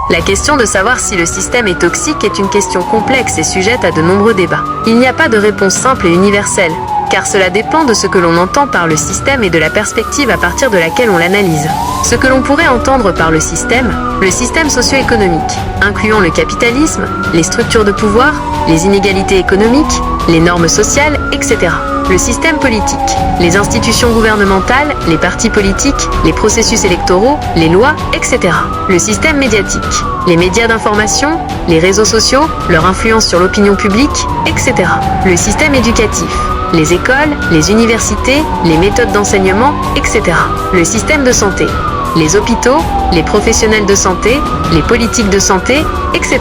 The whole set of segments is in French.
La question de savoir si le système est toxique est une question complexe et sujette à de nombreux débats. Il n'y a pas de réponse simple et universelle, car cela dépend de ce que l'on entend par le système et de la perspective à partir de laquelle on l'analyse. Ce que l'on pourrait entendre par le système socio-économique, incluant le capitalisme, les structures de pouvoir, les inégalités économiques, les normes sociales, etc. Le système politique, les institutions gouvernementales, les partis politiques, les processus électoraux, les lois, etc. Le système médiatique, les médias d'information, les réseaux sociaux, leur influence sur l'opinion publique, etc. Le système éducatif, les écoles, les universités, les méthodes d'enseignement, etc. Le système de santé, les hôpitaux, les professionnels de santé, les politiques de santé, etc.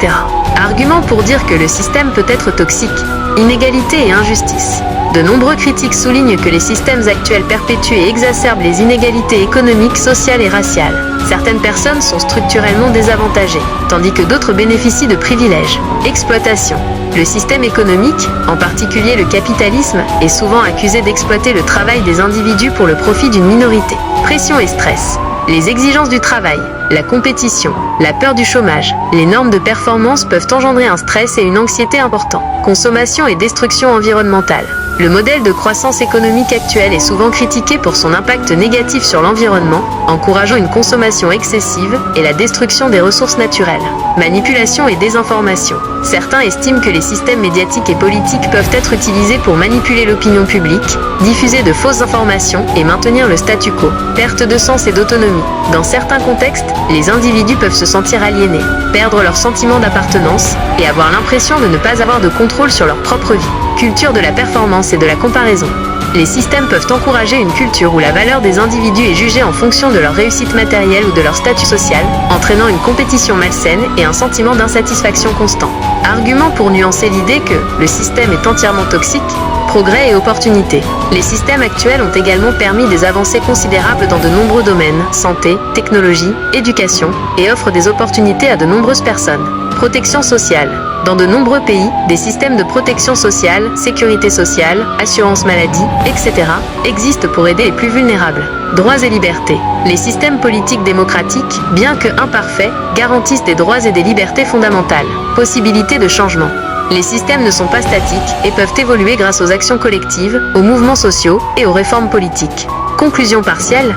Argument pour dire que le système peut être toxique, inégalité et injustice. De nombreux critiques soulignent que les systèmes actuels perpétuent et exacerbent les inégalités économiques, sociales et raciales. Certaines personnes sont structurellement désavantagées, tandis que d'autres bénéficient de privilèges. Exploitation. Le système économique, en particulier le capitalisme, est souvent accusé d'exploiter le travail des individus pour le profit d'une minorité. Pression et stress. Les exigences du travail, la compétition, la peur du chômage, les normes de performance peuvent engendrer un stress et une anxiété importants. Consommation et destruction environnementale. Le modèle de croissance économique actuel est souvent critiqué pour son impact négatif sur l'environnement, encourageant une consommation excessive et la destruction des ressources naturelles. Manipulation et désinformation. Certains estiment que les systèmes médiatiques et politiques peuvent être utilisés pour manipuler l'opinion publique, diffuser de fausses informations et maintenir le statu quo. Perte de sens et d'autonomie. Dans certains contextes, les individus peuvent se sentir aliénés, perdre leur sentiment d'appartenance et avoir l'impression de ne pas avoir de contrôle sur leur propre vie. Culture de la performance et de la comparaison. Les systèmes peuvent encourager une culture où la valeur des individus est jugée en fonction de leur réussite matérielle ou de leur statut social, entraînant une compétition malsaine et un sentiment d'insatisfaction constant. Argument pour nuancer l'idée que le système est entièrement toxique, progrès et opportunités. Les systèmes actuels ont également permis des avancées considérables dans de nombreux domaines, santé, technologie, éducation, et offrent des opportunités à de nombreuses personnes. Protection sociale. Dans de nombreux pays, des systèmes de protection sociale, sécurité sociale, assurance maladie, etc. existent pour aider les plus vulnérables. Droits et libertés. Les systèmes politiques démocratiques, bien que imparfaits, garantissent des droits et des libertés fondamentales. Possibilité de changement. Les systèmes ne sont pas statiques et peuvent évoluer grâce aux actions collectives, aux mouvements sociaux et aux réformes politiques. Conclusion partielle.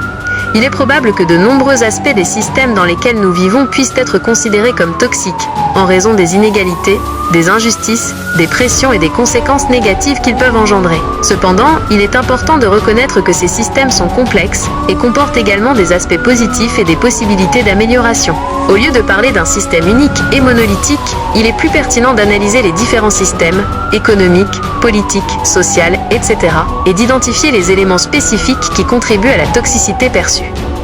Il est probable que de nombreux aspects des systèmes dans lesquels nous vivons puissent être considérés comme toxiques, en raison des inégalités, des injustices, des pressions et des conséquences négatives qu'ils peuvent engendrer. Cependant, il est important de reconnaître que ces systèmes sont complexes et comportent également des aspects positifs et des possibilités d'amélioration. Au lieu de parler d'un système unique et monolithique, il est plus pertinent d'analyser les différents systèmes, économiques, politiques, sociaux, etc., et d'identifier les éléments spécifiques qui contribuent à la toxicité perçue.